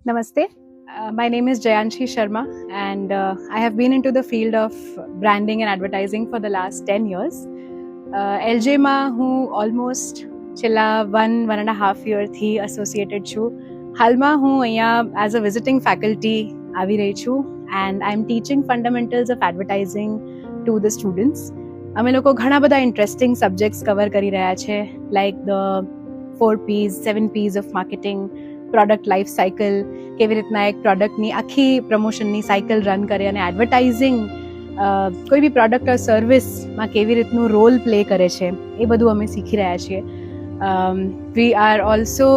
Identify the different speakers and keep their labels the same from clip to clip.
Speaker 1: Namaste. My name is Jayanshi Sharma, and I have been into the field of branding and advertising for the last 10 years. LJ માં હું almost છેલ્લા 1.5 યરથી associated છું. હાલમાં હું અહીંયા as a visiting faculty આવી રહી છું and I am teaching fundamentals of advertising to the students. અમે લોકો ઘણા બધા ઇન્ટરેસ્ટિંગ સબ્જેક્ટ્સ કવર કરી રહ્યા છે, like the 4 P's, 7 P's of marketing, product life cycle, કેવી રીતના એક પ્રોડક્ટની આખી પ્રમોશનની સાયકલ રન કરે અને એડવર્ટાઇઝિંગ કોઈ બી પ્રોડક્ટ ઓર સર્વિસમાં કેવી રીતનું રોલ પ્લે કરે છે એ બધું અમે શીખી રહ્યા છીએ. We are also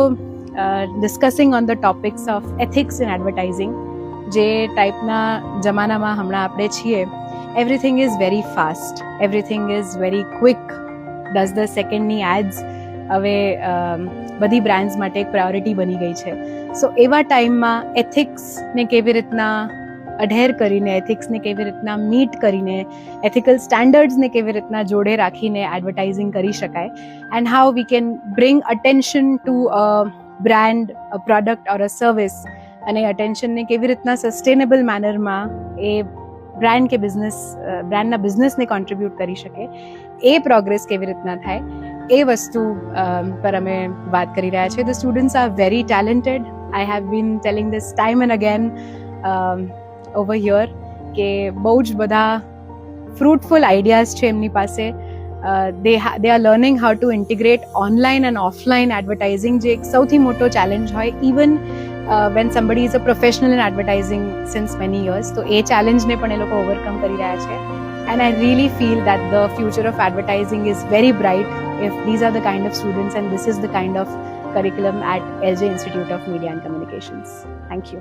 Speaker 1: discussing on the topics of ethics in advertising. જે ટાઈપના જમાનામાં હમણાં આપણે છીએ, everything is very fast, everything is very quick. 10 સેકન્ડની એડ્સ હવે બધી બ્રાન્ડ્સ માટે એક પ્રાયોરિટી બની ગઈ છે. સો એવા ટાઈમમાં એથિક્સને કેવી રીતના અઢેર કરીને, એથિક્સને કેવી રીતના મીટ કરીને, એથિકલ સ્ટેન્ડર્ડ્સને કેવી રીતના જોડે રાખીને એડવર્ટાઇઝિંગ કરી શકાય, and how we can bring attention to a brand, a product or a service, અને અટેન્શનને કેવી રીતના સસ્ટેનેબલ મેનરમાં એ બ્રાન્ડ કે બ્રાન્ડના બિઝનેસને કોન્ટ્રીબ્યુટ કરી શકે, એ પ્રોગ્રેસ કેવી રીતના થાય, એ વસ્તુ પર અમે વાત કરી રહ્યા છીએ. The students are very talented. I have been telling this time and again over here કે બહુ જ બધા ફ્રૂટફુલ આઈડિયાઝ છે એમની પાસે. They are learning how to integrate online and offline advertising, જે એક સૌથી મોટો ચેલેન્જ હોય even van somebody is a professional in advertising since many years. તો એ ચેલેન્જને પણ એ લોકો ઓવરકમ કરી રહ્યા છે. And I really feel that the future of advertising is very bright if these are the kind of students and this is the kind of curriculum at LJ Institute of Media and Communications. Thank you.